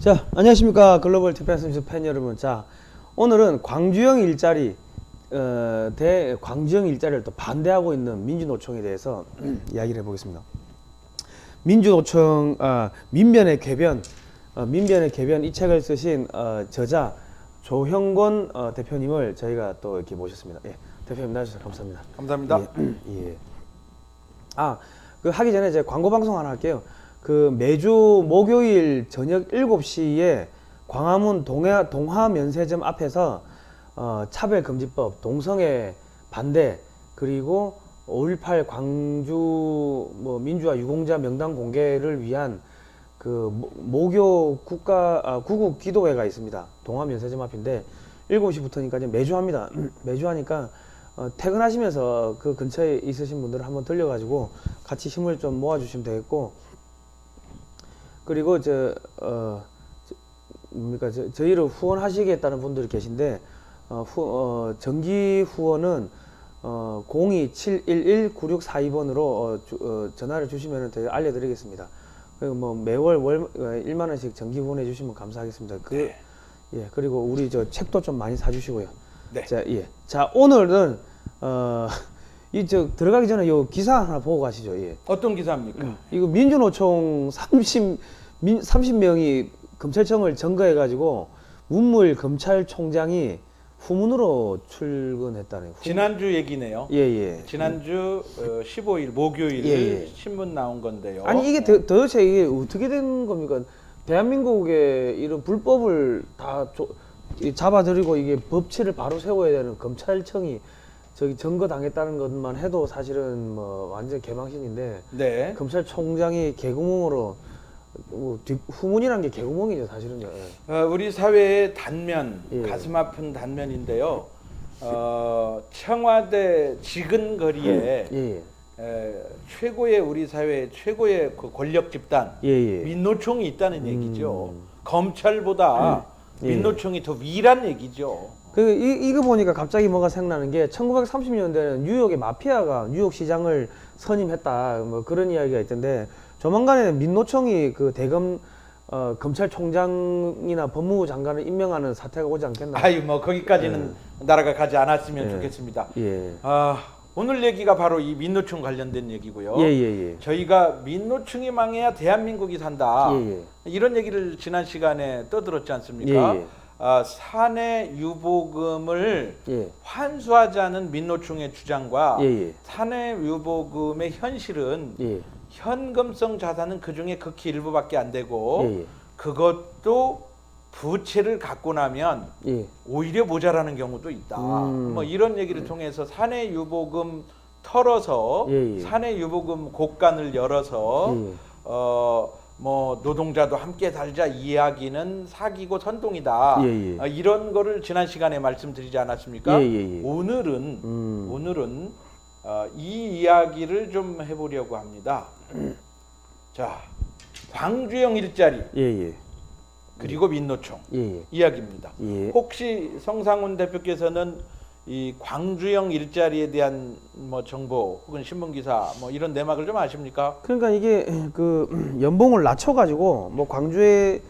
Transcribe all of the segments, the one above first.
자, 안녕하십니까. 글로벌 TPS 팬 여러분. 자, 오늘은 광주형 일자리, 광주형 일자리를 또 반대하고 있는 민주노총에 대해서 이야기를 해보겠습니다. 민주노총, 민변의 궤변, 민변의 궤변 이 책을 쓰신 저자 조형권 대표님을 저희가 또 이렇게 모셨습니다. 예, 대표님 나와주셔서 감사합니다. 감사합니다. 예, 예. 그 하기 전에 제가 광고 방송 하나 할게요. 그 매주 목요일 저녁 7시에 광화문 동화면세점 앞에서 차별금지법, 동성애 반대, 그리고 5.18 광주 민주화 유공자 명단 공개를 위한 그 모교 구국 기도회가 있습니다. 동화면세점 앞인데 7시부터니까 매주 합니다. 매주 하니까 퇴근하시면서 그 근처에 있으신 분들은 한번 들려가지고 같이 힘을 좀 모아주시면 되겠고, 그리고 저희를 후원하시겠다는 분들이 계신데 정기 후원은 02-711-9642번으로 전화를 주시면 저희가 알려드리겠습니다. 그리고 뭐 매월 1만 원씩 정기 후원해 주시면 감사하겠습니다. 네. 예, 그리고 우리 책도 좀 많이 사주시고요. 네. 자, 예. 자, 오늘은 들어가기 전에 요 기사 하나 보고 가시죠. 예. 어떤 기사입니까? 이거 민주노총 30명이 검찰청을 점거해가지고 문무일 검찰총장이 후문으로 출근했다네요. 지난주 얘기네요. 예. 지난주 15일 목요일 예. 신문 나온 건데요. 아니 이게 도대체 이게 어떻게 된 겁니까? 대한민국의 이런 불법을 다 잡아들이고 이게 법치를 바로 세워야 되는 검찰청이 점거당했다는 것만 해도 사실은 뭐 완전 개망신인데, 네. 검찰총장이 개구멍으로 후문이라는 게 개구멍이죠 사실은요. 예. 우리 사회의 단면, 예. 가슴 아픈 단면인데요. 청와대 지근거리에 예. 최고의 우리 사회의 최고의 그 권력 집단 예. 민노총이 있다는 얘기죠. 검찰보다 예. 민노총이 더 위란 얘기죠. 이거 보니까 갑자기 뭐가 생각나는 게 1930년대에는 뉴욕의 마피아가 뉴욕 시장을 선임했다 뭐 그런 이야기가 있던데, 조만간에 민노총이 그 대검 검찰총장이나 법무부 장관을 임명하는 사태가 오지 않겠나? 아유 뭐 거기까지는 나라가 가지 않았으면 좋겠습니다. 예. 오늘 얘기가 바로 이 민노총 관련된 얘기고요. 예. 저희가 민노총이 망해야 대한민국이 산다. 예. 이런 얘기를 지난 시간에 떠들었지 않습니까? 예. 사내 유보금을 예. 환수하자는 민노총의 주장과 예. 사내 유보금의 현실은 예. 현금성 자산은 그 중에 극히 일부밖에 안 되고 예. 그것도 부채를 갖고 나면 예. 오히려 모자라는 경우도 있다. 뭐 이런 얘기를 통해서 사내 유보금 털어서 예. 사내 유보금 곡간을 열어서 예. 뭐 노동자도 함께 살자 이야기는 사기고 선동이다. 예. 이런 거를 지난 시간에 말씀드리지 않았습니까? 예. 오늘은 이 이야기를 좀 해보려고 합니다. 자, 광주형 일자리 예. 그리고 민노총 예. 이야기입니다. 예. 혹시 성상훈 대표께서는 이 광주형 일자리에 대한 뭐 정보 혹은 신문 기사 뭐 이런 내막을 좀 아십니까? 그러니까 이게 그 연봉을 낮춰가지고 뭐 광주에서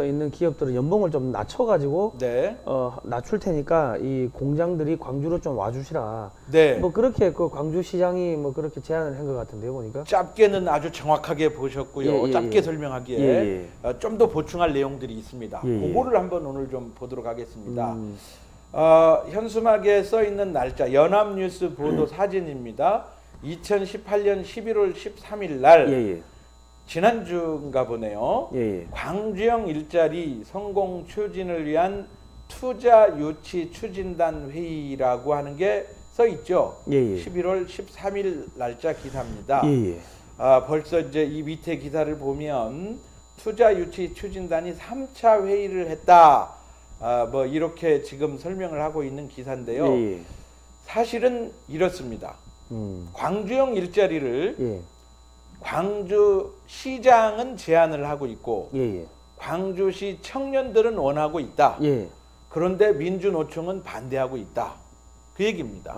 있는 기업들은 연봉을 좀 낮춰가지고 네. 낮출 테니까 이 공장들이 광주로 좀 와주시라. 네. 뭐 그렇게 그 광주 시장이 뭐 그렇게 제안을 한 것 같은데요 보니까. 짧게는 아주 정확하게 보셨고요. 예. 짧게 설명하기에 좀 더 보충할 내용들이 있습니다. 예. 그거를 한번 오늘 좀 보도록 하겠습니다. 현수막에 써 있는 날짜 연합뉴스 보도 사진입니다. 2018년 11월 13일 날 지난주인가 보네요. 광주형 일자리 성공 추진을 위한 투자 유치 추진단 회의라고 하는 게 써 있죠. 11월 13일 날짜 기사입니다. 벌써 이제 이 밑에 기사를 보면 투자 유치 추진단이 3차 회의를 했다. 뭐 이렇게 지금 설명을 하고 있는 기사인데요. 사실은 이렇습니다. 광주형 일자리를 광주시장은 제안을 하고 있고 광주시 청년들은 원하고 있다. 그런데 민주노총은 반대하고 있다. 그 얘기입니다.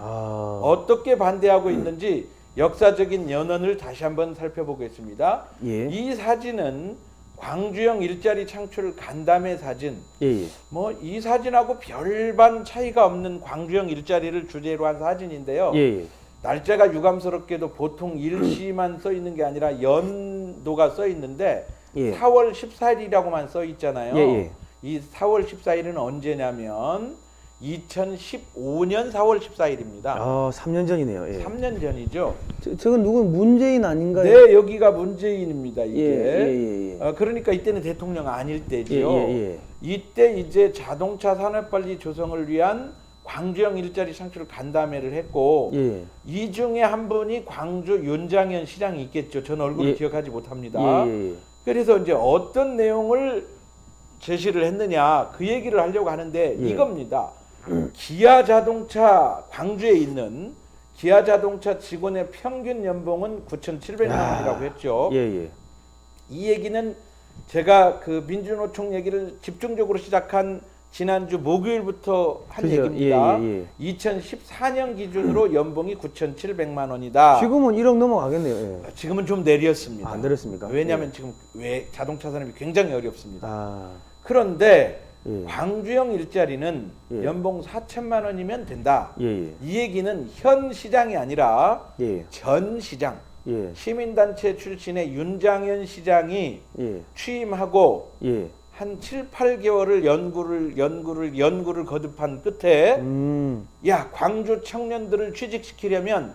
어떻게 반대하고 있는지 역사적인 연원을 다시 한번 살펴보겠습니다. 이 사진은 광주형 일자리 창출 간담회 사진. 예. 뭐 이 사진하고 별반 차이가 없는 광주형 일자리를 주제로 한 사진인데요. 예. 날짜가 유감스럽게도 보통 일시만 써 있는 게 아니라 연도가 써 있는데 예. 4월 14일이라고만 써 있잖아요. 예. 이 4월 14일은 언제냐면 2015년 4월 14일입니다. 3년 전이네요. 예. 3년 전이죠. 저건 누구 문재인 아닌가요? 네, 여기가 문재인입니다. 이게. 예. 그러니까 이때는 대통령 아닐 때죠. 예. 이때 이제 자동차 산업관리 조성을 위한 광주형 일자리 창출 간담회를 했고 예. 이 중에 한 분이 광주 윤장현 시장이 있겠죠. 전 얼굴을 예. 기억하지 못합니다. 예. 그래서 이제 어떤 내용을 제시를 했느냐 그 얘기를 하려고 하는데 예. 이겁니다. 기아 자동차 광주에 있는 기아 자동차 직원의 평균 연봉은 9,700만 원이라고 했죠. 예. 이 얘기는 제가 그 민주노총 얘기를 집중적으로 시작한 지난주 목요일부터 한 그죠. 얘기입니다. 예. 2014년 기준으로 연봉이 9,700만 원이다. 지금은 1억 넘어가겠네요. 예. 지금은 좀 내렸습니다. 안 내렸습니까? 왜냐하면 예. 지금 왜 자동차 산업이 굉장히 어렵습니다. 아. 그런데 예. 광주형 일자리는 예. 연봉 4천만 원이면 된다. 예. 이 얘기는 현 시장이 아니라 예. 전 시장 예. 시민단체 출신의 윤장현 시장이 예. 취임하고 예. 한 7, 8개월을 연구를 거듭한 끝에 야 광주 청년들을 취직시키려면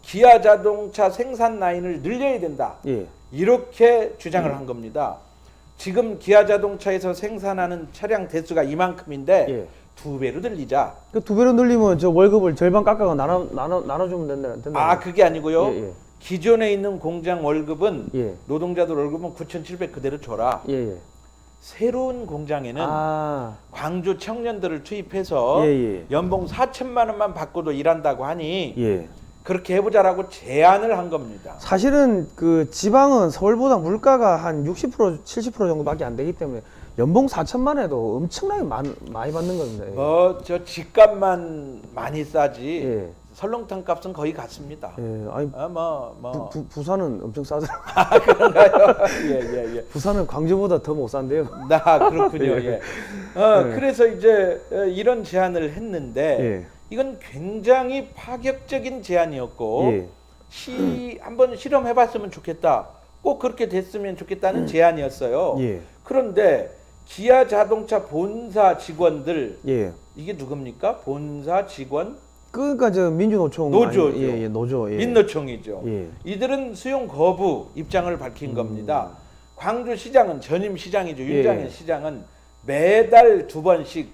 기아 자동차 생산 라인을 늘려야 된다. 예. 이렇게 주장을 한 겁니다. 지금 기아 자동차에서 생산하는 차량 대수가 이만큼인데 예. 2배로 늘리자. 그 2배로 늘리면 저 월급을 절반 깎아가 나눠주면 된다. 아 그게 아니고요. 예. 기존에 있는 공장 월급은 예. 노동자들 월급은 9,700 그대로 줘라. 예. 새로운 공장에는 아. 광주 청년들을 투입해서 예. 연봉 4천만 원만 받고도 일한다고 하니 예. 그렇게 해보자라고 제안을 한 겁니다. 사실은 그 지방은 서울보다 물가가 한 60% 70% 정도밖에 안 되기 때문에 연봉 4천만 해도 엄청나게 많이 받는 겁니다. 예. 뭐 저 집값만 많이 싸지 예. 설렁탕 값은 거의 같습니다. 예. 아니 부산은 엄청 싸더라고요. 그런가요? 예. 부산은 광주보다 더 못 산대요. 그렇군요. 예. 그래서 이제 이런 제안을 했는데 예. 이건 굉장히 파격적인 제안이었고 예. 한번 실험해봤으면 좋겠다. 꼭 그렇게 됐으면 좋겠다는 제안이었어요. 예. 그런데 기아 자동차 본사 직원들 예. 이게 누굽니까? 본사 직원 그러니까 저 민주노총 노조죠. 예, 노조. 예. 민노총이죠. 예. 이들은 수용 거부 입장을 밝힌 겁니다. 광주시장은 전임 시장이죠. 윤장현 예. 시장은 매달 2번씩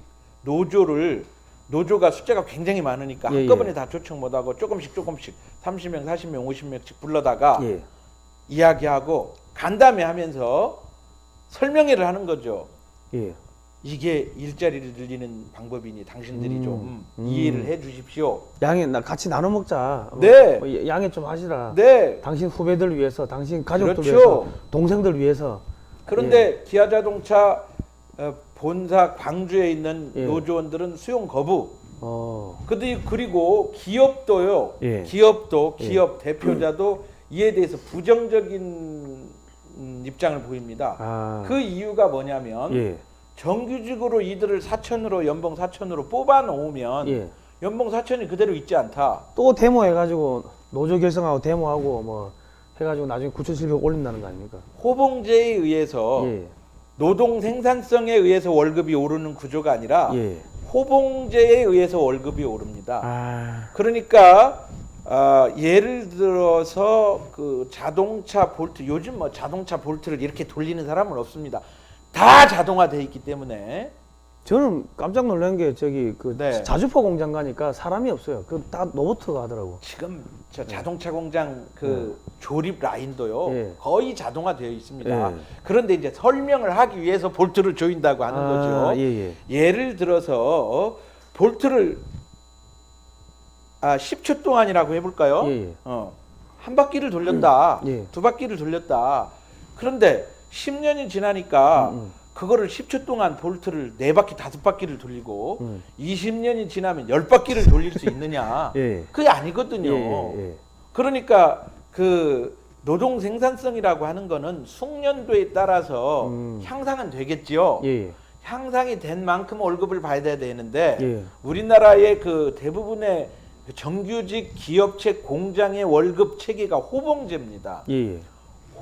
노조가 숫자가 굉장히 많으니까 예, 한꺼번에 예. 다 초청 못하고 조금씩 30명, 40명, 50명씩 불러다가 예. 이야기하고 간담회 하면서 설명회를 하는 거죠. 예. 이게 일자리를 늘리는 방법이니 당신들이 좀 이해를 해 주십시오. 양해 같이 나눠 먹자. 네. 양해 좀 하시라. 네. 당신 후배들 위해서, 당신 가족들 그렇죠. 위해서, 동생들 위해서. 그런데 기아 자동차 본사 광주에 있는 예. 노조원들은 수용 거부. 어. 그리고 기업도요. 예. 기업 대표자도 이에 대해서 부정적인 입장을 보입니다. 아. 그 이유가 뭐냐면 예. 정규직으로 이들을 4천으로 연봉 4천으로 뽑아 놓으면 예. 연봉 4천이 그대로 있지 않다. 또 데모 해가지고 노조 결성하고 데모하고 뭐 해가지고 나중에 9,700 올린다는 거 아닙니까? 호봉제에 의해서 예. 노동 생산성에 의해서 월급이 오르는 구조가 아니라 예. 호봉제에 의해서 월급이 오릅니다. 아. 그러니까 예를 들어서 그 자동차 볼트 요즘 뭐 자동차 볼트를 이렇게 돌리는 사람은 없습니다. 다 자동화돼 있기 때문에 저는 깜짝 놀란 게 저기 그 네. 자주포 공장 가니까 사람이 없어요. 그 다 로봇가 하더라고. 지금 저 자동차 공장 그 조립 라인도요 예. 거의 자동화되어 있습니다. 예. 그런데 이제 설명을 하기 위해서 볼트를 조인다고 하는 거죠. 예. 예를 들어서 볼트를 10초 동안이라고 해볼까요? 예. 한 바퀴를 돌렸다, 예. 두 바퀴를 돌렸다. 그런데 10년이 지나니까 그거를 10초 동안 볼트를 4바퀴, 5바퀴를 돌리고 20년이 지나면 10바퀴를 돌릴 수 있느냐? 예. 그게 아니거든요. 예. 그러니까 그 노동 생산성이라고 하는 거는 숙련도에 따라서 향상은 되겠지요. 예. 향상이 된 만큼 월급을 받아야 되는데 예. 우리나라의 그 대부분의 정규직 기업체 공장의 월급 체계가 호봉제입니다. 예.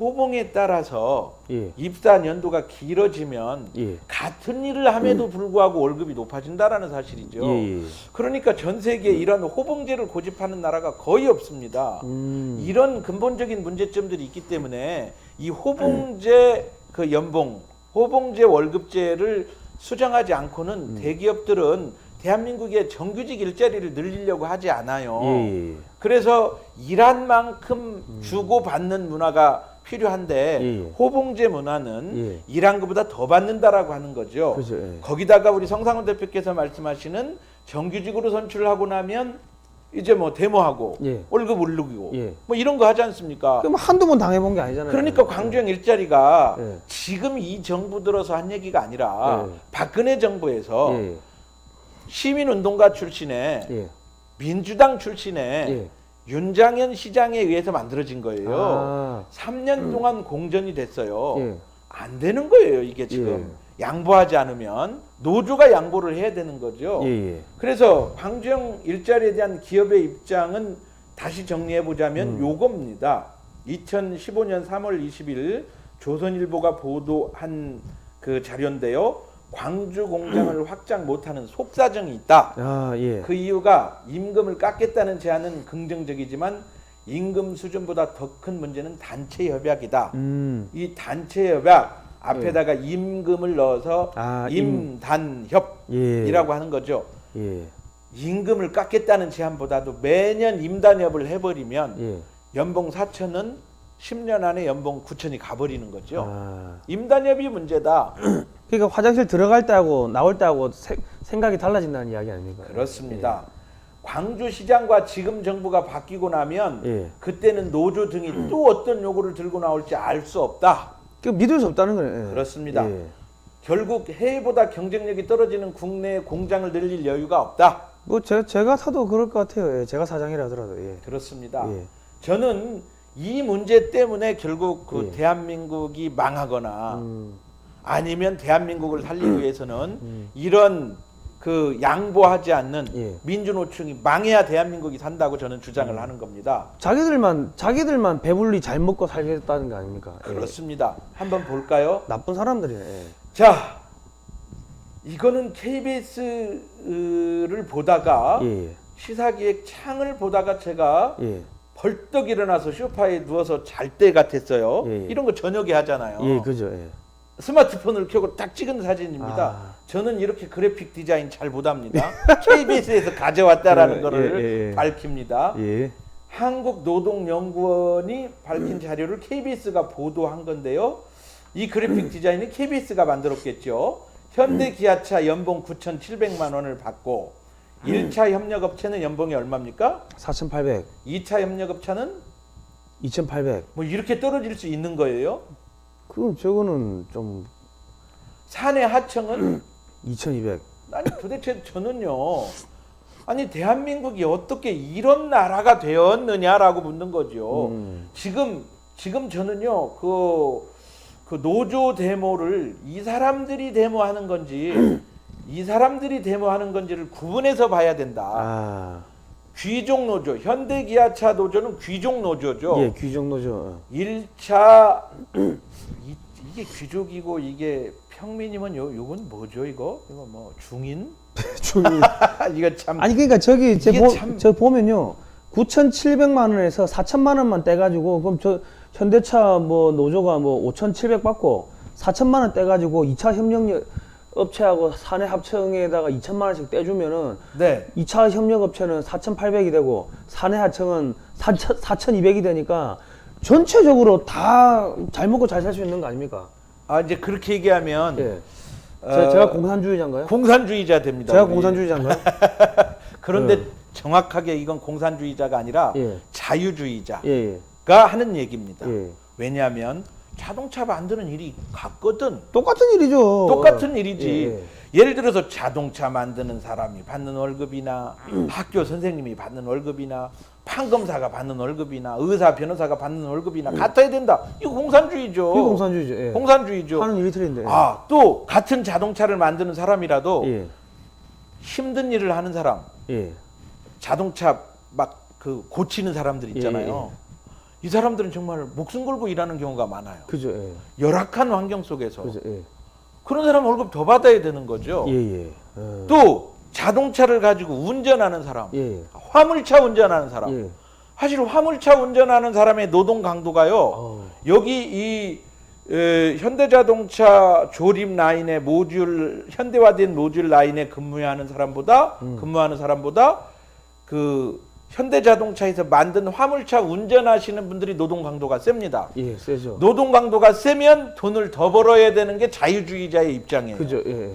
호봉에 따라서 예. 입사 연도가 길어지면 예. 같은 일을 함에도 불구하고 월급이 높아진다라는 사실이죠. 예. 그러니까 전 세계에 이런 호봉제를 고집하는 나라가 거의 없습니다. 이런 근본적인 문제점들이 있기 때문에 이 호봉제 그 연봉, 호봉제 월급제를 수정하지 않고는 대기업들은 대한민국의 정규직 일자리를 늘리려고 하지 않아요. 예. 그래서 일한 만큼 주고 받는 문화가 필요한데 예. 호봉제 문화는 예. 일한 것보다 더 받는다라고 하는 거죠. 그렇죠. 예. 거기다가 우리 성상훈 대표께서 말씀하시는 정규직으로 선출하고 나면 이제 뭐 데모하고 예. 월급 오르고 예. 뭐 이런 거 하지 않습니까? 그럼 한두 번 당해본 게 아니잖아요. 그러니까 광주형 일자리가 예. 지금 이 정부 들어서 한 얘기가 아니라 예. 박근혜 정부에서 예. 시민운동가 출신의 예. 민주당 출신의 예. 윤장현 시장에 의해서 만들어진 거예요. 아. 3년 동안 공전이 됐어요. 예. 안 되는 거예요, 이게 지금. 양보하지 않으면 노조가 양보를 해야 되는 거죠. 예. 그래서 광주형 일자리에 대한 기업의 입장은 다시 정리해 보자면 요겁니다. 2015년 3월 20일 조선일보가 보도한 그 자료인데요. 광주 공장을 확장 못하는 속사정이 있다. 아, 예. 그 이유가 임금을 깎겠다는 제안은 긍정적이지만 임금 수준보다 더 큰 문제는 단체 협약이다. 이 단체 협약 앞에다가 임금을 넣어서 아, 임단협이라고 예. 하는 거죠. 예. 임금을 깎겠다는 제안보다도 매년 임단협을 해버리면 예. 연봉 4천은 10년 안에 연봉 9천이 가버리는 거죠. 아. 임단협이 문제다. 그러니까 화장실 들어갈 때하고 나올 때하고 생각이 달라진다는 이야기 아닙니까? 그렇습니다. 광주시장과 지금 정부가 바뀌고 나면 예. 그때는 노조 등이 또 어떤 요구를 들고 나올지 알 수 없다. 그 믿을 수 없다는 거예요. 예. 그렇습니다. 예. 결국 해외보다 경쟁력이 떨어지는 국내 공장을 늘릴 여유가 없다. 뭐 제가 사도 그럴 것 같아요. 예. 제가 사장이라 하더라도. 예. 그렇습니다. 예. 저는 이 문제 때문에 결국 그 예. 대한민국이 망하거나 아니면 대한민국을 살리기 위해서는 이런 그 양보하지 않는 예. 민주노총이 망해야 대한민국이 산다고 저는 주장을 하는 겁니다. 자기들만 배불리 잘 먹고 살겠다는 거 아닙니까? 예. 그렇습니다. 한번 볼까요? 나쁜 사람들이네. 예. 자, 이거는 KBS를 보다가 예. 시사기획 창을 보다가 제가 예. 벌떡 일어나서 소파에 누워서 잘 때 같았어요. 예. 이런 거 저녁에 하잖아요. 예, 그죠. 예. 스마트폰을 켜고 딱 찍은 사진입니다. 아. 저는 이렇게 그래픽 디자인 잘 못합니다. KBS에서 가져왔다라는 예, 거를 예. 밝힙니다. 예. 한국노동연구원이 밝힌 자료를 KBS가 보도한 건데요. 이 그래픽 디자인은 KBS가 만들었겠죠. 현대기아차 연봉 9,700만 원을 받고 1차 협력업체는 연봉이 얼마입니까? 4,800, 2차 협력업체는 2,800. 뭐 이렇게 떨어질 수 있는 거예요. 그럼 저거는 좀 사내 하청은 2,200. 아니 도대체 저는요. 아니 대한민국이 어떻게 이런 나라가 되었느냐라고 묻는 거죠. 지금 저는요 그 노조 데모를 이 사람들이 데모하는 건지 이 사람들이 데모하는 건지를 구분해서 봐야 된다. 아. 귀족 노조, 현대기아차 노조는 귀족 노조죠. 예, 귀족노조. 1차 이게 귀족이고 이게 평민이면 요건 뭐죠 이거? 이거 뭐 중인? 이거 참 아니 그러니까 저기 이게 참- 저 보면요. 9,700만 원에서 4천만 원만 떼 가지고 그럼 저 현대차 뭐 노조가 뭐 5,700 받고 4천만 원 떼 가지고 2차 협력 업체하고 사내 합청에다가 2천만 원씩 떼주면은 네. 2차 협력 업체는 4,800이 되고 사내 하청은 4,200이 되니까 전체적으로 다 잘 먹고 잘 살 수 있는 거 아닙니까? 아 이제 그렇게 얘기하면 예. 어, 제가 공산주의자인가요? 공산주의자 됩니다. 제가 우리. 공산주의자인가요? 그런데 예. 정확하게 이건 공산주의자가 아니라 예. 자유주의자가 예, 하는 얘기입니다. 예. 왜냐하면 자동차 만드는 일이 같거든. 똑같은 일이죠. 똑같은 일이지. 예. 예를 들어서 자동차 만드는 사람이 받는 월급이나 학교 선생님이 받는 월급이나 판검사가 받는 월급이나 의사 변호사가 받는 월급이나 같아야 된다. 이거 공산주의죠. 이게 공산주의죠. 예. 공산주의죠. 하는 일이 틀린데. 예. 아, 또 같은 자동차를 만드는 사람이라도 예. 힘든 일을 하는 사람, 예. 자동차 막 그 고치는 사람들 있잖아요. 이 사람들은 정말 목숨 걸고 일하는 경우가 많아요. 그죠. 예. 열악한 환경 속에서. 그죠. 예. 그런 사람 월급 더 받아야 되는 거죠. 예. 예. 또 자동차를 가지고 운전하는 사람, 예. 화물차 운전하는 사람. 예. 사실 화물차 운전하는 사람의 노동 강도가요. 여기 이 현대자동차 조립 라인의 모듈 현대화된 모듈 라인에 근무하는 사람보다 그 현대자동차에서 만든 화물차 운전하시는 분들이 노동 강도가 셉니다. 예, 세죠. 노동 강도가 세면 돈을 더 벌어야 되는 게 자유주의자의 입장이에요. 그죠. 예.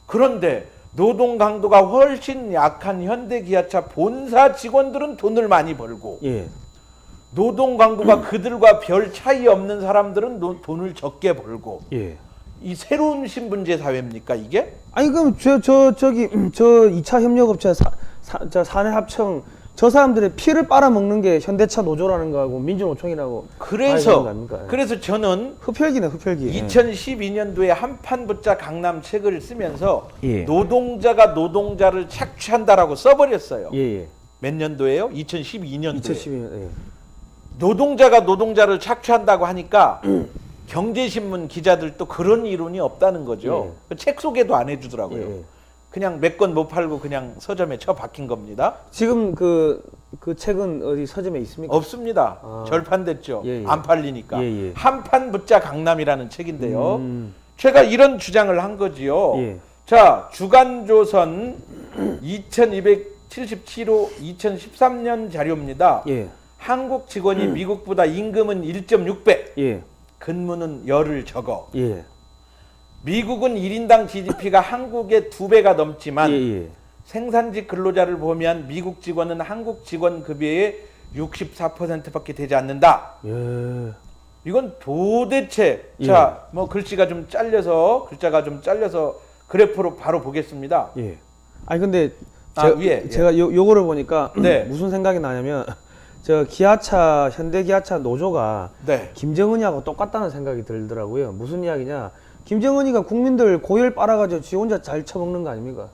그런데 노동 강도가 훨씬 약한 현대기아차 본사 직원들은 돈을 많이 벌고 예. 노동 강도가 그들과 별 차이 없는 사람들은 돈을 적게 벌고 예. 이 새로운 신분제 사회입니까 이게? 아니 그럼 저기 2차 협력업체 사내합청 저 사람들의 피를 빨아먹는 게 현대차 노조라는 거하고 민주노총이라고 그래서 저는 흡혈기네 흡혈기. 2012년도에 한판부자 강남 책을 쓰면서 예. 노동자가 노동자를 착취한다라고 써버렸어요. 예. 몇 년도예요? 2012년도에. 2012년. 예. 노동자가 노동자를 착취한다고 하니까 경제신문 기자들도 그런 이론이 없다는 거죠. 책 소개도 안 해주더라고요. 예. 그냥 몇 권 못 팔고 그냥 서점에 처박힌 겁니다. 지금 그 책은 어디 서점에 있습니까? 없습니다. 절판됐죠. 예. 안 팔리니까. 예. 한판 붙자 강남이라는 책인데요. 제가 이런 주장을 한 거지요. 예. 자, 주간조선 2277호 2013년 자료입니다. 예. 한국 직원이 미국보다 임금은 1.6배, 예. 근무는 열흘 적어. 예. 미국은 1인당 GDP가 한국의 2배가 넘지만 예. 생산직 근로자를 보면 미국 직원은 한국 직원 급여의 64%밖에 되지 않는다. 예. 이건 도대체 예. 자, 뭐 글자가 좀 잘려서 그래프로 바로 보겠습니다. 예. 아니 근데 위에 제가 요거를 보니까 네. 무슨 생각이 나냐면 저 기아차 현대기아차 노조가 네. 김정은이하고 똑같다는 생각이 들더라고요. 무슨 이야기냐? 김정은이가 국민들 고열 빨아가지고 지 혼자 잘 처먹는 거 아닙니까?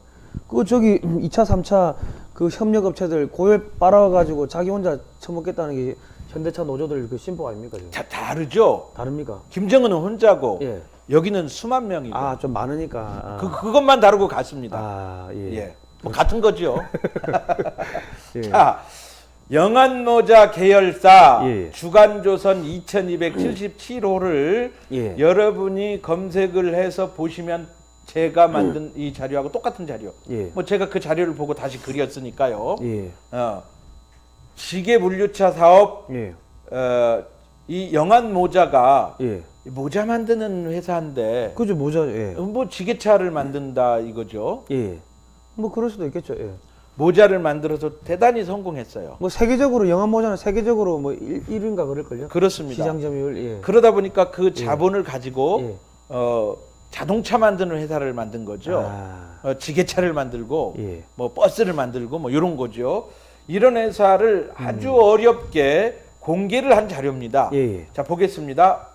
그 저기 2차, 3차 그 협력업체들 고열 빨아가지고 자기 혼자 처먹겠다는 게 현대차 노조들 그 신보 아닙니까? 지금? 다르죠. 다릅니까? 김정은은 혼자고 예. 여기는 수만 명이고. 아, 좀 많으니까. 그것만 다르고 같습니다. 아, 예. 예. 뭐 같은 거죠. 예. 자, 영안모자 계열사 예. 주간조선 2277호를 예. 여러분이 검색을 해서 보시면 제가 만든 이 자료하고 똑같은 자료. 예. 뭐 제가 그 자료를 보고 다시 그렸으니까요. 예. 지게 물류차 사업 예. 이 영안모자가 예. 모자 만드는 회사인데 그죠, 모자. 예. 뭐 지게차를 만든다 이거죠. 예. 뭐 그럴 수도 있겠죠. 예. 모자를 만들어서 대단히 성공했어요. 뭐 세계적으로 영화 모자는 세계적으로 뭐 1위인가 그럴걸요? 그렇습니다. 시장 점유율. 예. 그러다 보니까 그 자본을 가지고 예. 자동차 만드는 회사를 만든 거죠. 지게차를 만들고 예. 뭐 버스를 만들고 뭐 이런 거죠. 이런 회사를 아주 어렵게 공개를 한 자료입니다. 예. 자, 보겠습니다.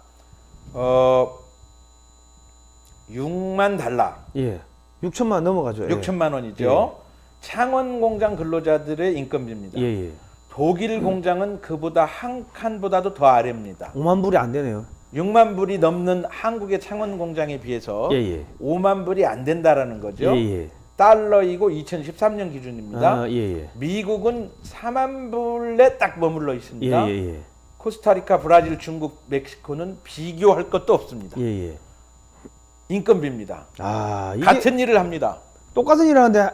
6만 달러. 예. 6천만 넘어가죠. 6천만 원이죠. 창원 공장 근로자들의 인건비입니다. 예. 독일 공장은 그보다 한 칸보다도 더 아래입니다. 5만 불이 안 되네요. 6만 불이 넘는 한국의 창원 공장에 비해서 예. 5만 불이 안 된다라는 거죠. 예. 달러이고 2013년 기준입니다. 예. 미국은 4만 불에 딱 머물러 있습니다. 예. 코스타리카, 브라질, 중국, 멕시코는 비교할 것도 없습니다. 예. 인건비입니다. 이게 같은 일을 합니다. 똑같은 일을 하는데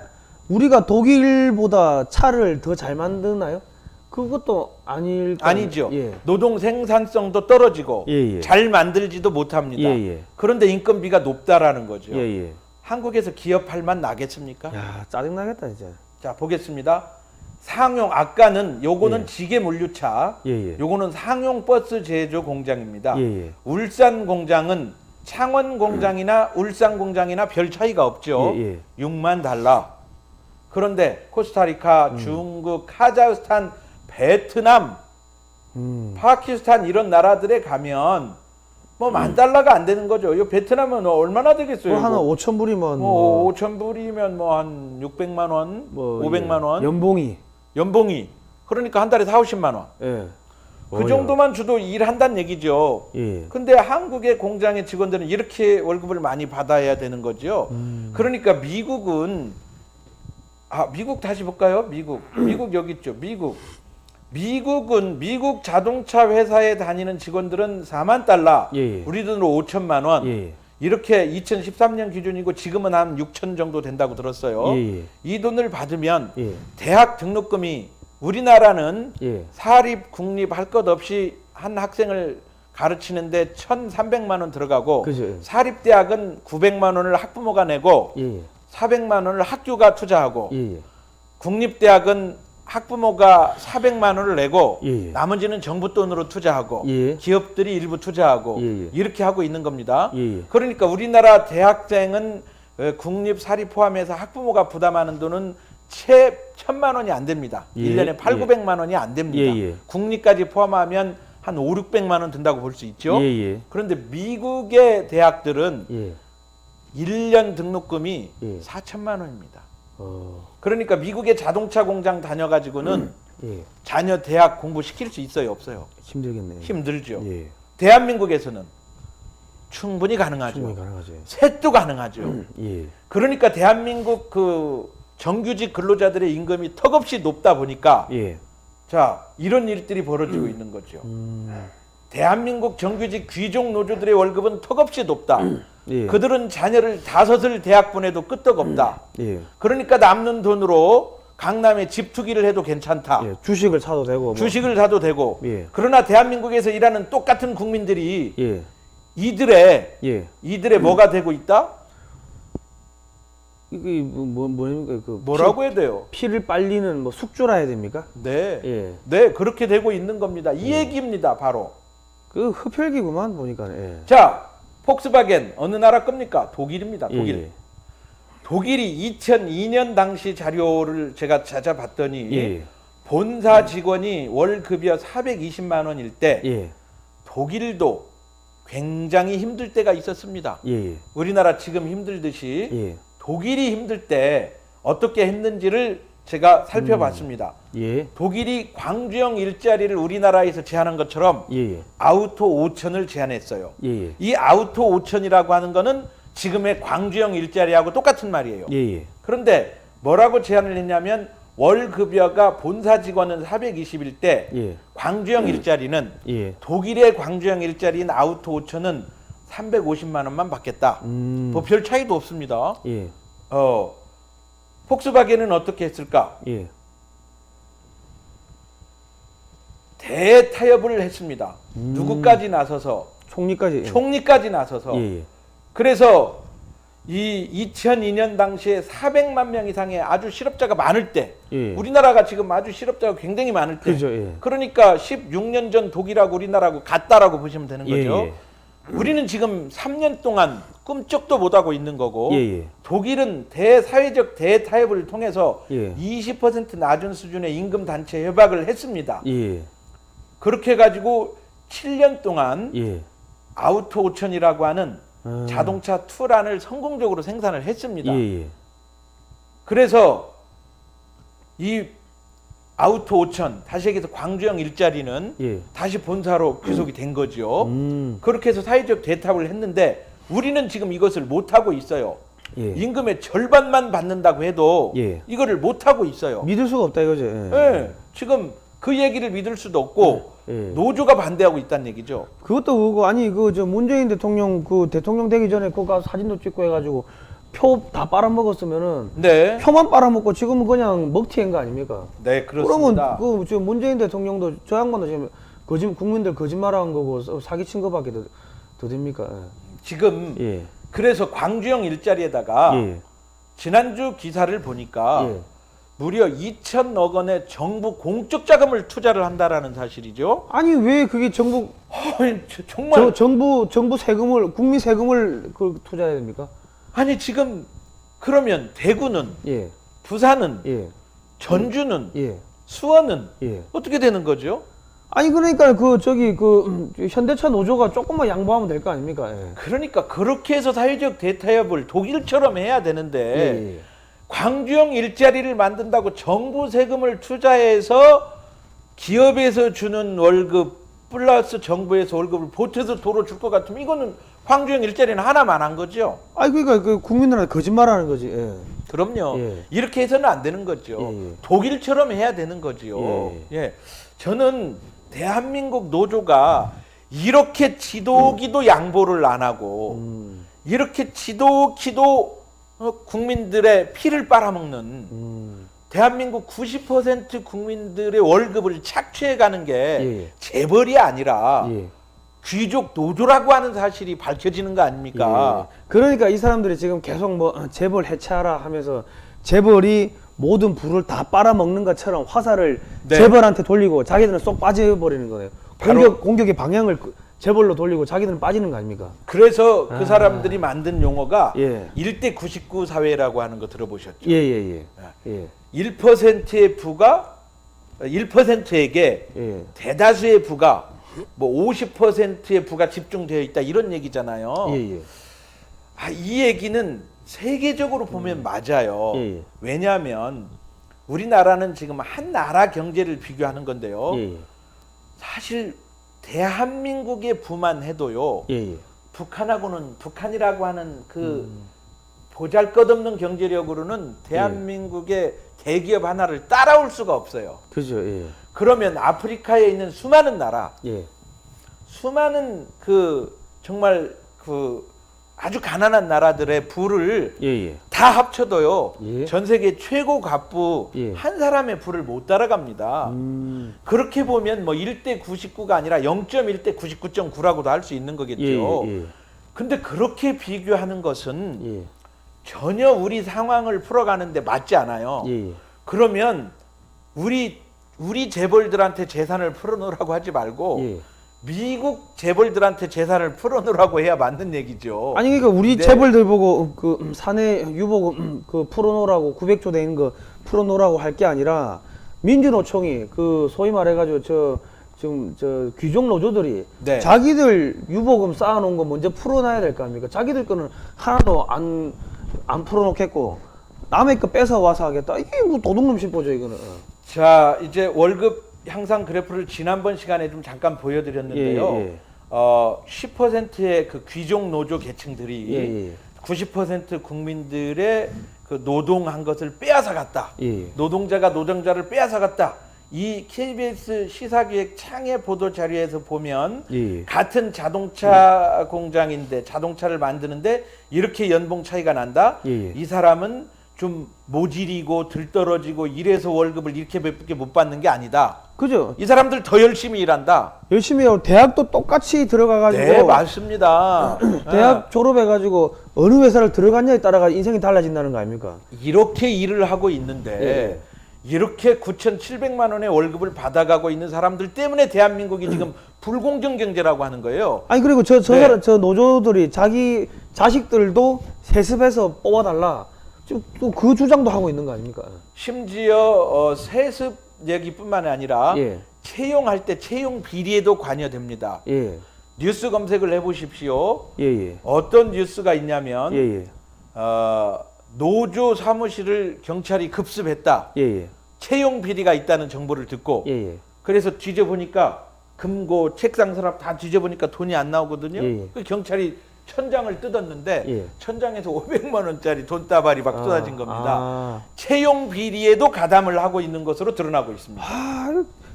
우리가 독일보다 차를 더 잘 만드나요? 그것도 아니죠. 예. 노동 생산성도 떨어지고 예. 잘 만들지도 못합니다. 예. 그런데 인건비가 높다라는 거죠. 예. 한국에서 기업할 만 나겠습니까? 야, 짜증나겠다 진짜. 자, 보겠습니다. 상용 아까는 요거는 예. 지게 물류차, 예. 요거는 상용 버스 제조 공장입니다. 예. 울산 공장은 창원 공장이나 울산 공장이나 별 차이가 없죠. 6만 달러. 그런데 코스타리카, 중국, 카자흐스탄, 베트남, 파키스탄 이런 나라들에 가면 뭐 10,000달러가 안 되는 거죠. 이 베트남은 얼마나 되겠어요? 한 5,000불이면 뭐 5,000불이면 뭐 한 600만 원, 뭐 500만 원. 연봉이. 그러니까 한 달에 4,50만 원. 예. 그 정도만 줘도 일한다는 얘기죠. 근데 한국의 공장의 직원들은 이렇게 월급을 많이 받아야 되는 거죠. 그러니까 미국은 미국 다시 볼까요? 미국 여기 있죠. 미국은 미국 자동차 회사에 다니는 직원들은 4만 달러, 우리 돈으로 5천만 원. 이렇게 2013년 기준이고 지금은 한 6천 정도 된다고 들었어요. 이 돈을 받으면 대학 등록금이 우리나라는 사립, 국립 할 것 없이 한 학생을 가르치는데 1,300만 원 들어가고 사립대학은 900만 원을 학부모가 내고 400만 원을 학교가 투자하고 국립대학은 학부모가 400만 원을 내고 나머지는 정부 돈으로 투자하고 기업들이 일부 투자하고 이렇게 하고 있는 겁니다. 그러니까 우리나라 대학생은 국립 사립 포함해서 학부모가 부담하는 돈은 채 1,000만 원이 안 됩니다. 1년에 800~900만 원이 안 됩니다. 국립까지 포함하면 한 500~600만 원 든다고 볼 수 있죠. 그런데 미국의 대학들은 1년 등록금이 4천만 원입니다. 그러니까 미국의 자동차 공장 다녀가지고는 자녀 대학 공부시킬 수 있어요, 없어요? 힘들겠네요. 힘들죠. 대한민국에서는 충분히 가능하죠. 셋도 가능하죠. 그러니까 대한민국 그 정규직 근로자들의 임금이 턱없이 높다 보니까 자, 이런 일들이 벌어지고 있는 거죠. 대한민국 정규직 귀족 노조들의 월급은 턱없이 높다. 그들은 자녀를 5을 대학 보내도 끄떡없다. 그러니까 남는 돈으로 강남에 집 투기를 해도 괜찮다. 주식을 사도 되고. 주식을 사도 되고. 그러나 대한민국에서 일하는 똑같은 국민들이 이들의 뭐가 되고 있다? 이게 뭐입니까? 뭐라고 해야 돼요? 피를 빨리는 뭐 숙주라 해야 됩니까? 네, 그렇게 되고 있는 겁니다. 이 얘기입니다, 바로. 그 흡혈귀구만 보니까. 자, 폭스바겐 어느 나라 겁니까? 독일입니다. 독일. 독일이 2002년 당시 자료를 제가 찾아봤더니 본사 직원이 월 급여 420만 원일 때 독일도 굉장히 힘들 때가 있었습니다. 우리나라 지금 힘들듯이 독일이 힘들 때 어떻게 했는지를 제가 살펴봤습니다. 독일이 광주형 일자리를 우리나라에서 제한한 것처럼 아우토 5천을 제한했어요. 이 아우토 5천이라고 하는 거는 지금의 광주형 일자리하고 똑같은 말이에요. 그런데 뭐라고 제한을 했냐면 월급여가 본사 직원은 420일 때 광주형 일자리는 독일의 광주형 일자리인 아우토 5천은 350만 원만 받겠다. 뭐 별 차이도 없습니다. 폭스바겐은 어떻게 했을까? 대타협을 했습니다. 누구까지 나서서? 총리까지 나서서. 그래서 이 2002년 당시에 400만 명 이상의 아주 실업자가 많을 때, 우리나라가 지금 아주 실업자가 굉장히 많을 때, 그러니까 16년 전 독일하고 우리나라하고 같다라고 보시면 되는 거죠. 우리는 지금 3년 동안 꿈쩍도 못하고 있는 거고 독일은 대사회적 대타협을 통해서 20% 낮은 수준의 임금 단체 협약을 했습니다. 그렇게 해가지고 7년 동안 아우토 5천이라고 하는 자동차 투란을 성공적으로 생산을 했습니다. 그래서 이 아우토 5천, 다시 얘기해서 광주형 일자리는 다시 본사로 귀속이 된 거죠. 그렇게 해서 사회적 대타협을 했는데 우리는 지금 이것을 못하고 있어요. 임금의 절반만 받는다고 해도 이거를 못하고 있어요. 믿을 수가 없다 이거죠. 지금 그 얘기를 믿을 수도 없고 노조가 반대하고 있다는 얘기죠. 그것도 그거 아니 저 문재인 대통령 대통령 되기 전에 그거 사진도 찍고 해가지고 표 다 빨아먹었으면은 표만 빨아먹고 지금은 그냥 먹튀한 거 아닙니까? 네, 그렇습니다. 그러면 지금 문재인 대통령도 저 양반도 지금 국민들 거짓말한 거고 사기친 거밖에 더 됩니까? 지금 그래서 광주형 일자리에다가 지난주 기사를 보니까 무려 2천억 원의 정부 공적 자금을 투자를 한다라는 사실이죠. 아니 왜 그게 정부 정말 정부 세금을 국민 세금을 그 투자해야 됩니까? 아니 지금 그러면 대구는 예. 부산은 예. 전주는 예. 수원은 예. 어떻게 되는 거죠? 아니 그러니까 그 저기 그 현대차 노조가 조금만 양보하면 될 거 아닙니까? 예. 그러니까 그렇게 해서 사회적 대타협을 독일처럼 해야 되는데 예. 광주형 일자리를 만든다고 정부 세금을 투자해서 기업에서 주는 월급 플러스 정부에서 월급을 보태서 도로 줄 것 같으면 이거는 광주형 일자리는 하나만 한 거죠. 아니 그러니까 그 국민들한테 거짓말하는 거지. 예. 그럼요. 예. 이렇게 해서는 안 되는 거죠. 예. 독일처럼 해야 되는 거죠. 예. 예. 저는 대한민국 노조가 이렇게 지도기도 양보를 안 하고 이렇게 지도기도 국민들의 피를 빨아먹는 대한민국 90% 국민들의 월급을 착취해가는 게 예. 재벌이 아니라 예. 귀족 노조라고 하는 사실이 밝혀지는 거 아닙니까? 예. 그러니까 이 사람들이 지금 계속 뭐 재벌 해체하라 하면서 재벌이 모든 부를 다 빨아먹는 것처럼 화살을 네. 재벌한테 돌리고 자기들은 쏙 빠져버리는 거예요. 바로- 공격의 방향을 재벌로 돌리고 자기들은 빠지는 거 아닙니까? 그래서 그 사람들이 만든 용어가 예. 1대 99 사회라고 하는 거 들어보셨죠? 예예예. 예. 1%의 부가 1%에게 예. 대다수의 부가 뭐 50%의 부가 집중되어 있다 이런 얘기잖아요. 예예. 아, 이 얘기는 세계적으로 보면 맞아요. 예. 왜냐하면 우리나라는 지금 한 나라 경제를 비교하는 건데요. 예. 사실 대한민국의 부만 해도요. 예. 북한하고는 북한이라고 하는 그 보잘것없는 경제력으로는 대한민국의 대기업 하나를 따라올 수가 없어요. 그죠. 예. 그러면 아프리카에 있는 수많은 나라, 예. 수많은 그 정말 그 아주 가난한 나라들의 부를 예예. 다 합쳐도요. 예. 전 세계 최고 갑부 예. 한 사람의 부를 못 따라갑니다. 그렇게 보면 뭐 1대 99가 아니라 0.1대 99.9라고도 할 수 있는 거겠죠. 예. 근데 그렇게 비교하는 것은 예. 전혀 우리 상황을 풀어가는데 맞지 않아요. 예. 그러면 우리 재벌들한테 재산을 풀어놓으라고 하지 말고 예. 미국 재벌들한테 재산을 풀어놓으라고 해야 맞는 얘기죠. 아니 그러니까 우리 네. 재벌들 보고 그 사내 유보금 그 풀어놓으라고 900조 돼 있는 거 풀어놓으라고 할 게 아니라 민주노총이 그 소위 말해가지고 지금 귀족 노조들이 네. 자기들 유보금 쌓아놓은 거 먼저 풀어놔야 될 거 아닙니까? 자기들 거는 하나도 안 풀어놓겠고 남의 거 뺏어 와서 하겠다. 이게 뭐 도둑놈 심보죠 이거는. 자, 이제 월급 향상 그래프를 지난번 시간에 좀 잠깐 보여드렸는데요. 예, 예. 10%의 그 귀족 노조 계층들이 예. 90% 국민들의 그 노동한 것을 빼앗아갔다. 예. 노동자가 노동자를 빼앗아갔다. 이 KBS 시사기획 창의 보도 자료에서 보면 예. 같은 자동차 공장인데 자동차를 만드는데 이렇게 연봉 차이가 난다. 예. 이 사람은 좀 모질이고 들떨어지고 이래서 월급을 이렇게밖에 못 받는 게 아니다. 그죠? 이 사람들 더 열심히 일한다. 열심히 하고 대학도 똑같이 들어가가지고 네, 맞습니다. 대학 졸업해가지고 어느 회사를 들어갔냐에 따라가 인생이 달라진다는 거 아닙니까? 이렇게 일을 하고 있는데 이렇게 9,700만 원의 월급을 받아가고 있는 사람들 때문에 대한민국이 지금 불공정 경제라고 하는 거예요. 아니 그리고 네. 저 노조들이 자기 자식들도 세습해서 뽑아달라. 또 그 주장도 하고 있는 거 아닙니까? 심지어 세습 얘기뿐만 아니라 예. 채용할 때 채용 비리에도 관여됩니다. 예. 뉴스 검색을 해보십시오. 예. 어떤 뉴스가 있냐면 예. 노조 사무실을 경찰이 급습했다. 예. 채용 비리가 있다는 정보를 듣고 예. 그래서 뒤져보니까 금고 책상 서랍 다 뒤져보니까 돈이 안 나오거든요. 예. 그 경찰이 천장을 뜯었는데 예. 천장에서 500만 원짜리 돈다발이 막 쏟아진 겁니다. 아. 채용 비리에도 가담을 하고 있는 것으로 드러나고 있습니다.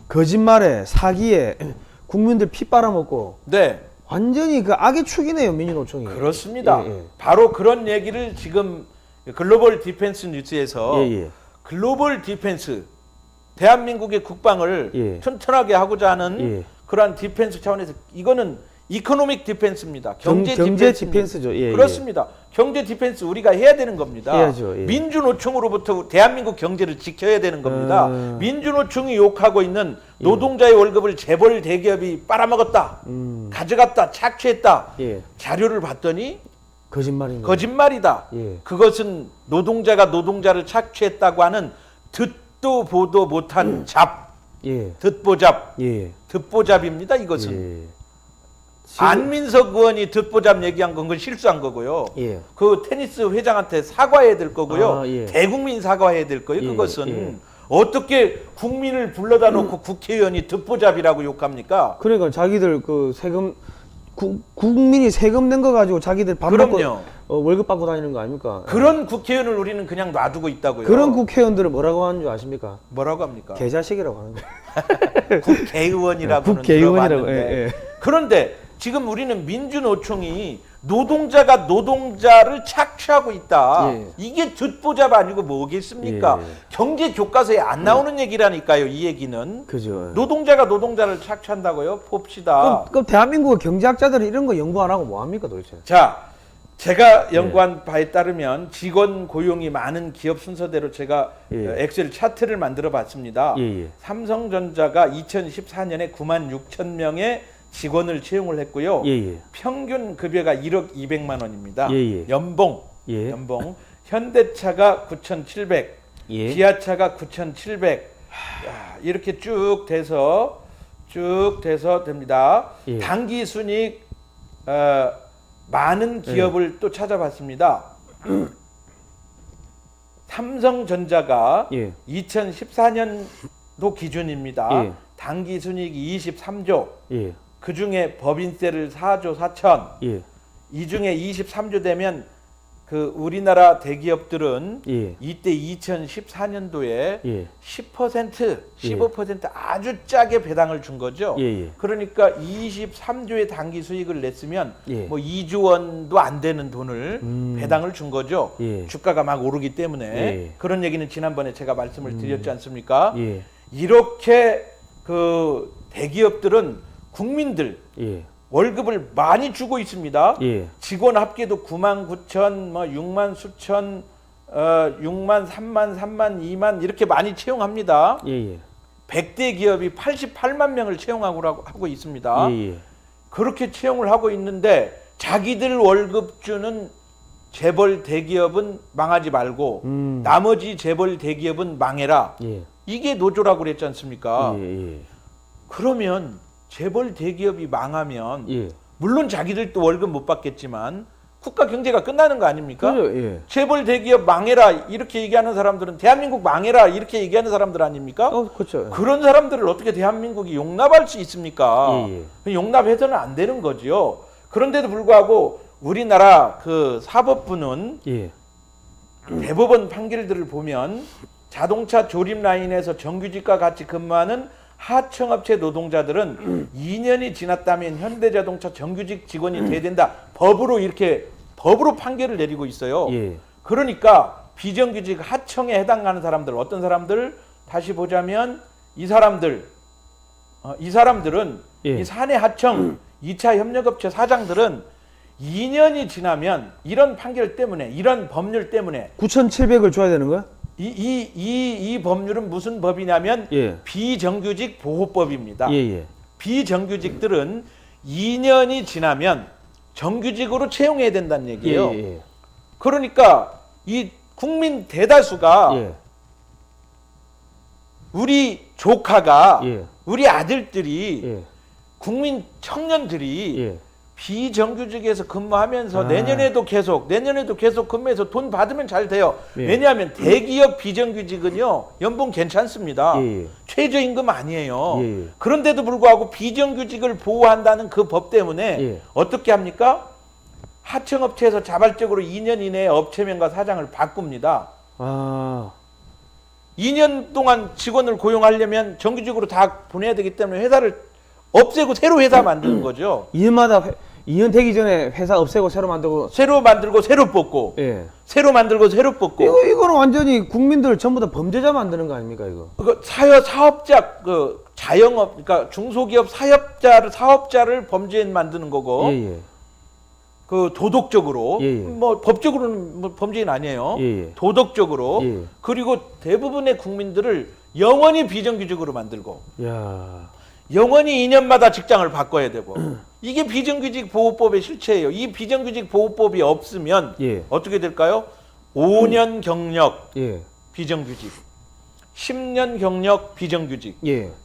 거짓말에 사기에 국민들 피 빨아먹고 네, 완전히 그 악의 축이네요 민주노총이. 그렇습니다. 예. 바로 그런 얘기를 지금 글로벌 디펜스 뉴스에서 예. 글로벌 디펜스 대한민국의 국방을 예. 튼튼하게 하고자 하는 예. 그러한 디펜스 차원에서 이거는 이코노믹 디펜스입니다. 경제 디펜스죠. 예, 그렇습니다. 경제 디펜스 우리가 해야 되는 겁니다. 해야죠. 예. 민주노총으로부터 대한민국 경제를 지켜야 되는 겁니다. 민주노총이 욕하고 있는 노동자의 월급을 재벌 대기업이 빨아먹었다, 가져갔다, 착취했다. 예. 자료를 봤더니 거짓말입니다. 거짓말이다. 예. 그것은 노동자가 노동자를 착취했다고 하는 듣도 보도 못한 잡, 예. 듣보잡, 예. 듣보잡입니다. 이것은. 예. 안민석 의원이 듣보잡 얘기한 건 그건 실수한 거고요. 예. 그 테니스 회장한테 사과해야 될 거고요. 아, 예. 대국민 사과해야 될 거예요. 예, 그것은 예. 어떻게 국민을 불러다 놓고 국회의원이 듣보잡이라고 욕합니까? 그러니까 자기들 그 세금 국민이 세금 낸 거 가지고 자기들 밥 먹고 그럼요. 월급 받고 다니는 거 아닙니까? 그런 국회의원을 우리는 그냥 놔두고 있다고요. 그런 국회의원들을 뭐라고 하는 줄 아십니까? 뭐라고 합니까? 개자식이라고 하는 거예요. 국회의원이라고는 국회의원이라고. 들어봤는데. 예, 예. 그런데 지금 우리는 민주노총이 노동자가 노동자를 착취하고 있다. 예. 이게 듣보잡 아니고 뭐겠습니까? 예. 경제 교과서에 안 나오는 얘기라니까요. 이 얘기는. 그죠. 노동자가 노동자를 착취한다고요? 봅시다. 그럼 대한민국 경제학자들이 이런 거 연구 안 하고 뭐 합니까 도대체? 자, 제가 연구한 바에 따르면 직원 고용이 많은 기업 순서대로 제가 예. 엑셀 차트를 만들어 봤습니다. 예, 예. 삼성전자가 2014년에 9만 6천 명의 직원을 채용을 했고요. 예, 예. 평균 급여가 1억 200만 원입니다. 예, 예. 연봉. 예. 연봉. 현대차가 9,700, 예. 기아차가 9,700. 야, 이렇게 쭉 돼서 됩니다. 예. 당기 순이익 많은 기업을 또 찾아봤습니다. 삼성전자가 예. 2014년도 기준입니다. 예. 당기 순이익이 23조. 예. 그 중에 법인세를 4조 4천. 예. 이 중에 23조 되면 그 우리나라 대기업들은 예. 이때 2014년도에 예. 10%, 15% 아주 짜게 배당을 준 거죠. 예, 예. 그러니까 23조의 당기 수익을 냈으면 예. 뭐 2조 원도 안 되는 돈을 배당을 준 거죠. 예. 주가가 막 오르기 때문에. 예. 그런 얘기는 지난번에 제가 말씀을 드렸지 않습니까? 예. 이렇게 그 대기업들은 국민들 예. 월급을 많이 주고 있습니다. 예. 직원 합계도 9만 9천, 뭐 6만 수천, 6만, 3만, 3만, 2만 이렇게 많이 채용합니다. 예. 예. 100대 기업이 88만 명을 채용하고 있습니다. 예. 예. 그렇게 채용을 하고 있는데 자기들 월급 주는 재벌 대기업은 망하지 말고 나머지 재벌 대기업은 망해라. 예. 이게 노조라고 그랬지 않습니까? 예. 예. 그러면 재벌 대기업이 망하면 예. 물론 자기들도 월급 못 받겠지만 국가 경제가 끝나는 거 아닙니까? 그죠. 예. 재벌 대기업 망해라 이렇게 얘기하는 사람들은 대한민국 망해라 이렇게 얘기하는 사람들 아닙니까? 그렇죠. 그런 사람들을 어떻게 대한민국이 용납할 수 있습니까? 예. 용납해서는 안 되는 거지요. 그런데도 불구하고 우리나라 그 사법부는 예. 대법원 판결들을 보면 자동차 조립 라인에서 정규직과 같이 근무하는 하청업체 노동자들은 2년이 지났다면 현대자동차 정규직 직원이 돼야 된다. 법으로 판결을 내리고 있어요. 예. 그러니까 비정규직 하청에 해당하는 사람들 어떤 사람들 다시 보자면 이 사람들은 예. 이 사내 하청 2차 협력업체 사장들은 2년이 지나면 이런 판결 때문에 이런 법률 때문에 9,700을 줘야 되는 거야? 이 법률은 무슨 법이냐면 예. 비정규직 보호법입니다. 예. 비정규직들은 2년이 지나면 정규직으로 채용해야 된다는 얘기예요. 예. 그러니까 이 국민 대다수가 예. 우리 조카가 예. 우리 아들들이 예. 국민 청년들이 예. 비정규직에서 근무하면서 내년에도 계속 근무해서 돈 받으면 잘 돼요. 예. 왜냐하면 대기업 비정규직은요 연봉 괜찮습니다. 예. 최저임금 아니에요. 예. 그런데도 불구하고 비정규직을 보호한다는 그 법 때문에 예. 어떻게 합니까? 하청업체에서 자발적으로 2년 이내에 업체명과 사장을 바꿉니다. 아. 2년 동안 직원을 고용하려면 정규직으로 다 보내야 되기 때문에 회사를 없애고 새로 회사 만드는 거죠. 2년마다 2년 되기 전에 회사 없애고 새로 만들고. 새로 만들고 새로 뽑고 예. 새로 만들고 새로 뽑고 이거는 완전히 국민들 전부 다 범죄자 만드는 거 아닙니까 이거? 그 사업자 그 자영업, 그러니까 중소기업 사업자를 범죄인 만드는 거고, 그 도덕적으로, 뭐 법적으로는 뭐 범죄인 아니에요. 도덕적으로, 그리고 대부분의 국민들을 영원히 비정규직으로 만들고, 영원히 2년마다 직장을 바꿔야 되고, 이게 비정규직 보호법의 실체예요. 이 비정규직 보호법이 없으면 어떻게 될까요? 5년 경력 비정규직, 10년 경력 비정규직,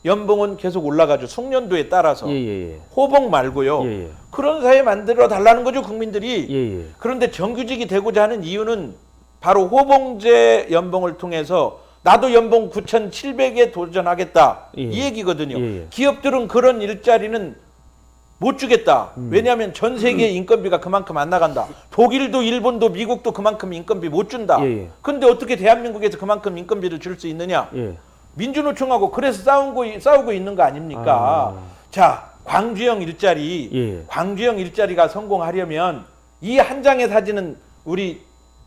연봉은 계속 올라가죠. 숙련도에 따라서. 호봉 말고요. 그런 사회 만들어 달라는 거죠, 국민들이. 그런데 정규직이 되고자 하는 이유는 바로 호봉제 연봉을 통해서 나도 연봉 9,700에 도전하겠다, 이 얘기거든요. 기업들은 그런 일자리는 못 주겠다. 왜냐하면 전 세계 인건비가 그만큼 안 나간다. 독일도 일본도 미국도 그만큼 인건비 못 준다. 근데 어떻게 대한민국에서 그만큼 인건비를 줄 수 있느냐? 민주노총하고 그래서 싸우고 있는 거 아닙니까? 자, 광주형 일자리가 성공하려면 이 한 장의 사진은 우리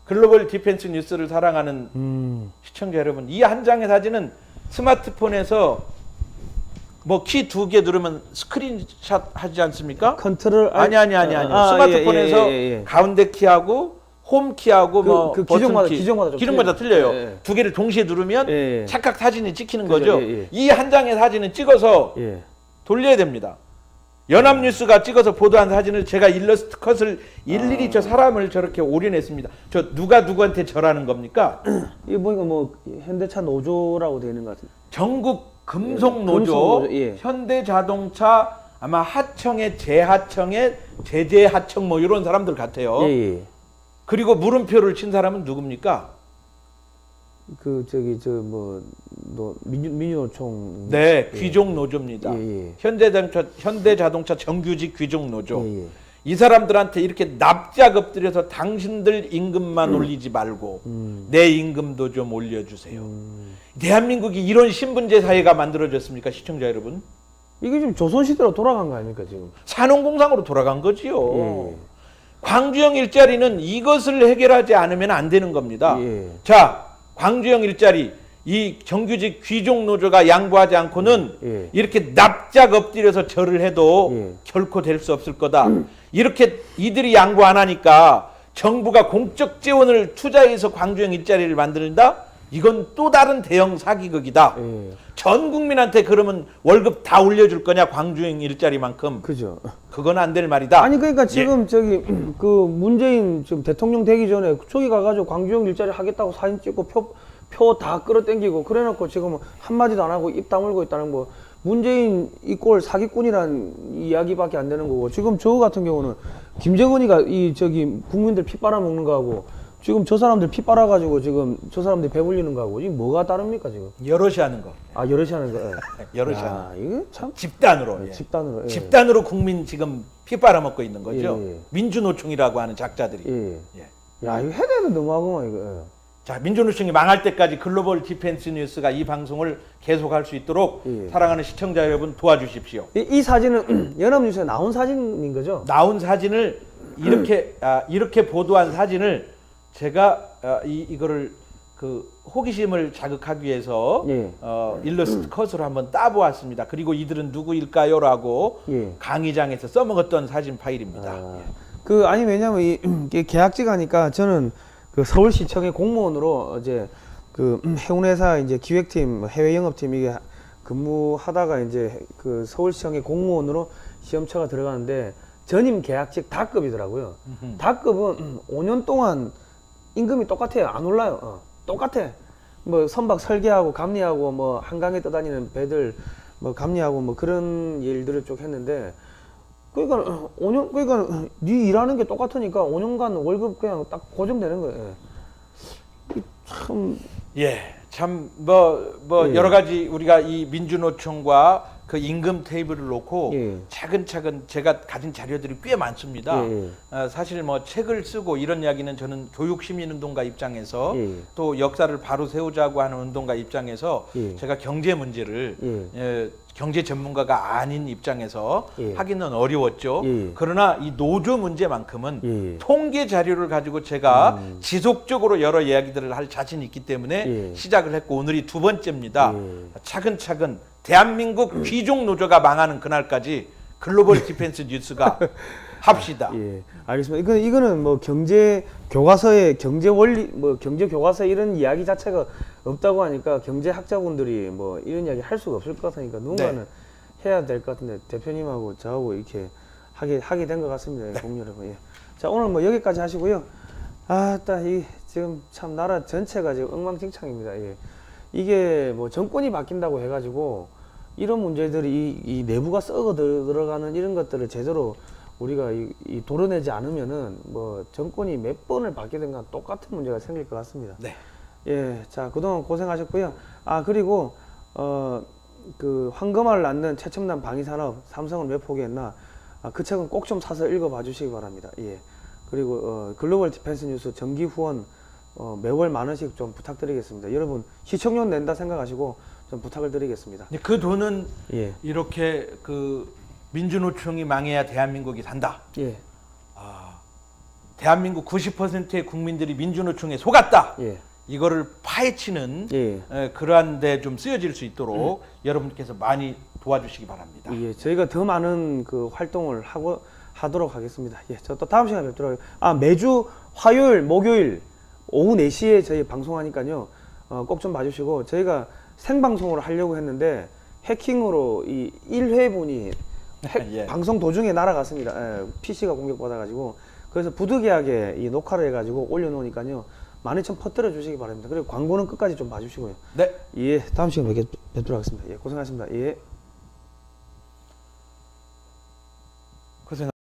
글로벌 디펜스 뉴스를 사랑하는 시청자 여러분, 이 한 장의 사진은 스마트폰에서 뭐 키 2개 누르면 스크린샷 하지 않습니까? 컨트롤 아니. 스마트폰에서 가운데 키하고 홈 키하고 뭐 기종마다 틀려요. 두 개를 동시에 누르면 착각 사진이 찍히는 거죠. 이 한 장의 사진은 찍어서 돌려야 됩니다. 연합뉴스가 찍어서 보도한 사진을 제가 일러스트 컷을 일일이 저 사람을 저렇게 올인했습니다. 저 누가 누구한테 절하는 겁니까? 이거 보니까 뭐 현대차 노조라고 되어 있는 것 같은데. 전국 금속노조, 현대자동차 아마 하청의 재하청의 제재하청 뭐 이런 사람들 같아요. 그리고 물음표를 친 사람은 누굽니까? 그 저기 민주노총. 네, 귀족 노조입니다. 현대자동차 정규직 귀족 노조. 이 사람들한테 이렇게 납작 엎드려서 당신들 임금만 올리지 말고 내 임금도 좀 올려주세요. 대한민국이 이런 신분제 사회가 만들어졌습니까, 시청자 여러분? 이게 지금 조선시대로 돌아간 거 아닙니까, 지금? 산업공상으로 돌아간 거지요. 광주형 일자리는 이것을 해결하지 않으면 안 되는 겁니다. 자, 광주형 일자리, 이 정규직 귀족 노조가 양보하지 않고는 이렇게 납작 엎드려서 절을 해도 결코 될 수 없을 거다. 이렇게 이들이 양보 안 하니까 정부가 공적 재원을 투자해서 광주형 일자리를 만든다? 이건 또 다른 대형 사기극이다. 전 국민한테 그러면 월급 다 올려줄 거냐, 광주형 일자리만큼. 그죠. 그건 안 될 말이다. 아니 그러니까 지금 저기 그 문재인 지금 대통령 되기 전에 저기 가가지고 광주형 일자리 하겠다고 사진 찍고 표 다 끌어당기고 그래놓고 지금 한마디도 안 하고 입 다물고 있다는 뭐 문재인 이 꼴 사기꾼이란 이야기밖에 안 되는 거고, 지금 저 같은 경우는 김정은이가 이 저기 국민들 피 빨아먹는 거하고 지금 저 사람들 피 빨아가지고 지금 저 사람들 배불리는 거하고 이게 뭐가 다릅니까 지금? 여럿이 하는 거. 아, 여럿이 하는 거. 여럿이 하는 거. 이거 참 집단으로. 집단으로. 집단으로 국민 지금 피 빨아먹고 있는 거죠. 민주노총이라고 하는 작자들이. 야, 이거 해야 되는 너무하구만 이거. 자, 민주노총이 망할 때까지 글로벌 디펜스 뉴스가 이 방송을 계속할 수 있도록 사랑하는 시청자 여러분 도와주십시오. 이 사진은 연합뉴스에 나온 사진인 거죠? 나온 사진을 이렇게 보도한 사진을 제가 이거를 그 호기심을 자극하기 위해서 일러스트 컷으로 한번 따보았습니다. 그리고 이들은 누구일까요?라고 강의장에서 써먹었던 사진 파일입니다. 그 아니 왜냐면 이게 계약직하니까 저는 그 서울시청의 공무원으로 이제 그 해운회사 이제 기획팀, 해외 영업팀 이게 근무하다가 이제 그 서울시청의 공무원으로 시험처가 들어가는데 전임 계약직 다급이더라고요. 다급은 5년 동안 임금이 똑같아요. 안 올라요. 똑같아. 뭐 선박 설계하고 감리하고 뭐 한강에 떠다니는 배들 뭐 감리하고 뭐 그런 일들을 쭉 했는데, 그러니까 5년 그러니까 네 일하는 게 똑같으니까 5년간 월급 그냥 딱 고정되는 거예요. 참 참 여러 가지 우리가 이 민주노총과 그 임금 테이블을 놓고 차근차근 제가 가진 자료들이 꽤 많습니다. 사실 뭐 책을 쓰고 이런 이야기는 저는 교육시민운동가 입장에서 또 역사를 바로 세우자고 하는 운동가 입장에서 제가 경제 문제를 경제 전문가가 아닌 입장에서 하기는 어려웠죠. 그러나 이 노조 문제만큼은 통계 자료를 가지고 제가 지속적으로 여러 이야기들을 할 자신이 있기 때문에 시작을 했고 오늘이 두 번째입니다. 차근차근 대한민국 귀족 노조가 망하는 그날까지 글로벌 디펜스 뉴스가 합시다. 예, 알겠습니다. 이거는 뭐 경제 교과서에 경제 원리 뭐 경제 교과서 이런 이야기 자체가 없다고 하니까 경제 학자분들이 뭐 이런 이야기 할 수가 없을 것 같으니까 누군가는 해야 될 것 같은데 대표님하고 저하고 이렇게 하게 된 것 같습니다. 국민 여러분. 예. 자, 오늘 뭐 여기까지 하시고요. 이 지금 참 나라 전체가 지금 엉망진창입니다. 예. 이게 뭐 정권이 바뀐다고 해가지고 이런 문제들이 이 내부가 썩어 들어가는 이런 것들을 제대로 우리가 이 도려내지 않으면은 뭐 정권이 몇 번을 바뀌든 간 똑같은 문제가 생길 것 같습니다. 네. 예, 자 그동안 고생하셨고요. 그리고 그 황금알을 낳는 최첨단 방위산업 삼성은 왜 포기했나? 그 책은 꼭 좀 사서 읽어봐 주시기 바랍니다. 예. 그리고 글로벌 디펜스 뉴스 정기 후원 매월 10,000원씩 좀 부탁드리겠습니다. 여러분 시청료 낸다 생각하시고 좀 부탁을 드리겠습니다. 그 돈은 예. 이렇게 그 민주노총이 망해야 대한민국이 산다. 예. 대한민국 90%의 국민들이 민주노총에 속았다. 예. 이거를 파헤치는 예. 그러한 데 좀 쓰여질 수 있도록 여러분께서 많이 도와주시기 바랍니다. 예, 저희가 더 많은 그 활동을 하도록 하겠습니다. 예, 저 또 다음 시간에 뵙도록 하겠습니다. 매주 화요일, 목요일 오후 4시에 저희 방송하니까요. 꼭 좀 봐주시고 저희가 생방송으로 하려고 했는데 해킹으로 이 1회분이 예. 방송 도중에 날아갔습니다. 예, PC가 공격받아가지고 그래서 부득이하게 이 녹화를 해가지고 올려놓으니까요. 많이 좀 퍼뜨려 주시기 바랍니다. 그리고 광고는 끝까지 좀 봐주시고요. 네. 예, 다음 시간에 뵙도록 하겠습니다. 예, 고생하셨습니다. 예. 고생.